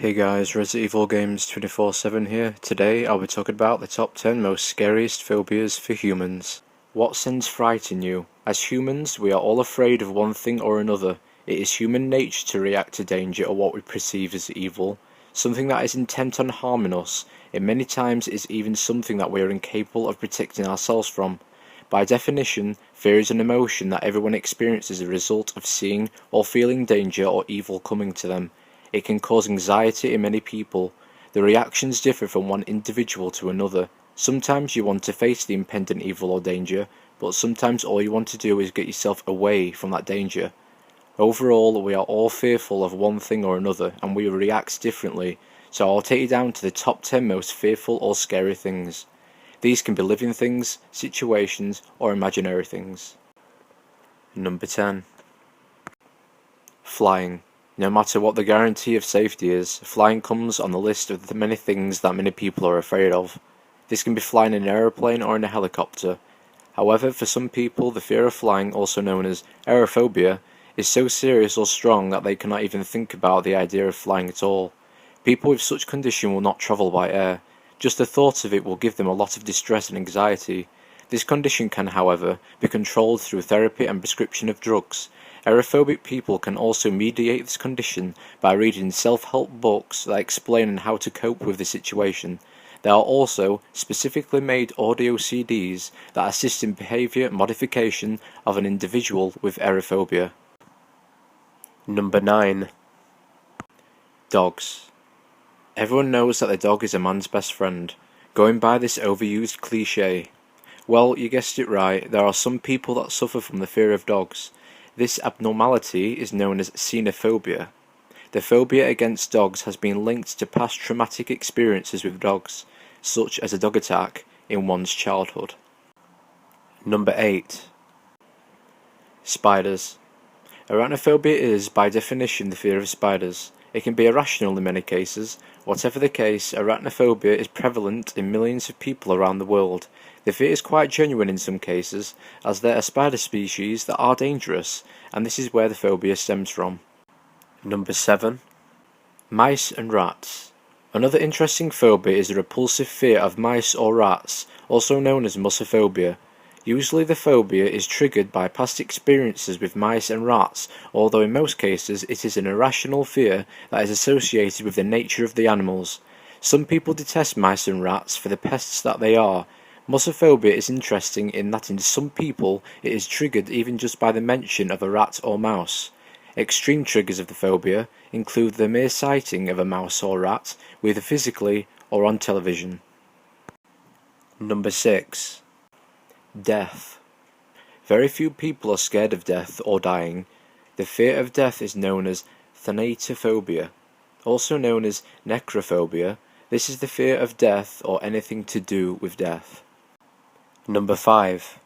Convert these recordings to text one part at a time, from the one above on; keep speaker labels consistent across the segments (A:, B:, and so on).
A: Hey guys, Resident Evil Games 24/7 here. Today I'll be talking about the top 10 most scariest phobias for humans. What sends fright in you? As humans, we are all afraid of one thing or another. It is human nature to react to danger or what we perceive as evil, something that is intent on harming us. It many times is even something that we are incapable of protecting ourselves from. By definition, fear is an emotion that everyone experiences as a result of seeing or feeling danger or evil coming to them. It can cause anxiety in many people. The reactions differ from one individual to another. Sometimes you want to face the impending evil or danger, but sometimes all you want to do is get yourself away from that danger. Overall, we are all fearful of one thing or another, and we react differently, so I'll take you down to the top 10 most fearful or scary things. These can be living things, situations, or imaginary things. Number 10. Flying. No matter what the guarantee of safety is, flying comes on the list of the many things that many people are afraid of. This can be flying in an aeroplane or in a helicopter. However, for some people, the fear of flying, also known as aerophobia, is so serious or strong that they cannot even think about the idea of flying at all. People with such condition will not travel by air. Just the thought of it will give them a lot of distress and anxiety. This condition can, however, be controlled through therapy and prescription of drugs. Aerophobic people can also mediate this condition by reading self-help books that explain how to cope with the situation. There are also specifically made audio CDs that assist in behavior modification of an individual with aerophobia. Number 9. Dogs. Everyone knows that the dog is a man's best friend. Going by this overused cliché. Well, you guessed it right, there are some people that suffer from the fear of dogs. This abnormality is known as xenophobia. The phobia against dogs has been linked to past traumatic experiences with dogs, such as a dog attack in one's childhood. Number 8. Spiders. Arachnophobia is, by definition, the fear of spiders. It can be irrational in many cases. Whatever the case, arachnophobia is prevalent in millions of people around the world. The fear is quite genuine in some cases, as there are spider species that are dangerous, and this is where the phobia stems from. Number 7. Mice and rats. Another interesting phobia is the repulsive fear of mice or rats, also known as mussophobia. Usually the phobia is triggered by past experiences with mice and rats, although in most cases it is an irrational fear that is associated with the nature of the animals. Some people detest mice and rats for the pests that they are. Mussophobia is interesting in that in some people it is triggered even just by the mention of a rat or mouse. Extreme triggers of the phobia include the mere sighting of a mouse or rat, whether physically or on television. Number 6. Death. Very few people are scared of death or dying. The fear of death is known as thanatophobia, also known as necrophobia. This is the fear of death or anything to do with death. Number 5.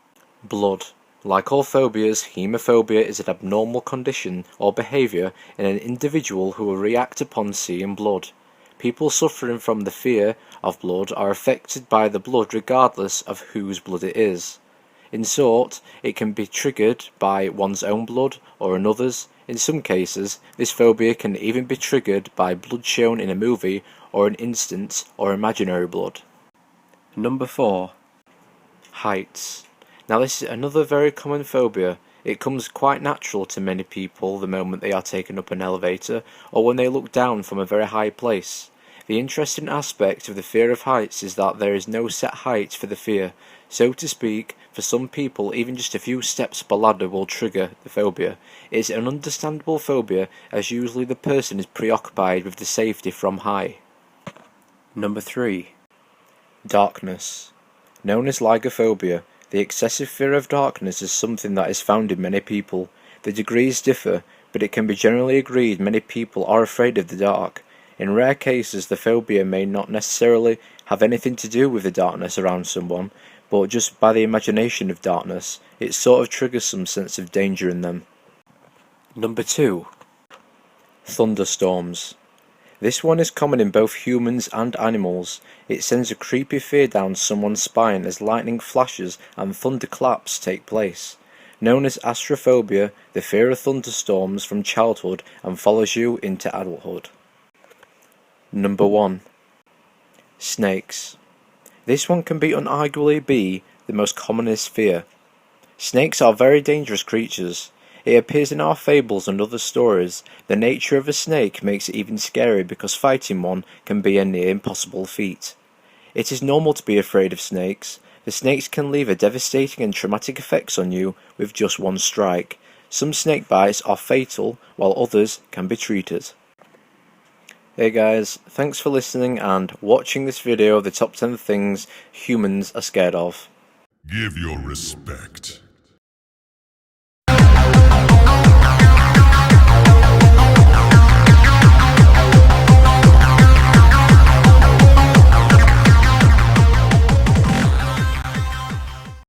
A: Blood. Like all phobias, hemophobia is an abnormal condition or behaviour in an individual who will react upon seeing blood. People suffering from the fear of blood are affected by the blood regardless of whose blood it is. In short, it can be triggered by one's own blood or another's. In some cases, this phobia can even be triggered by blood shown in a movie or an instant or imaginary blood. Number 4. Heights. Now this is another very common phobia. It comes quite natural to many people the moment they are taken up an elevator or when they look down from a very high place. The interesting aspect of the fear of heights is that there is no set height for the fear. So to speak, for some people even just a few steps up a ladder will trigger the phobia. It is an understandable phobia as usually the person is preoccupied with the safety from high. Number 3. Darkness. Known as lygophobia, the excessive fear of darkness is something that is found in many people. The degrees differ, but it can be generally agreed many people are afraid of the dark. In rare cases, the phobia may not necessarily have anything to do with the darkness around someone, but just by the imagination of darkness, it sort of triggers some sense of danger in them. Number 2. Thunderstorms. This one is common in both humans and animals. It sends a creepy fear down someone's spine as lightning flashes and thunderclaps take place. Known as astrophobia, the fear of thunderstorms from childhood and follows you into adulthood. Number 1. Snakes. This one can unarguably be the most commonest fear. Snakes are very dangerous creatures. It appears in our fables and other stories the nature of a snake makes it even scarier because fighting one can be a near impossible feat. It is normal to be afraid of snakes. The snakes can leave a devastating and traumatic effects on you with just one strike. Some snake bites are fatal, while others can be treated. Hey guys, thanks for listening and watching this video of the top 10 things humans are scared of.
B: Give your respect.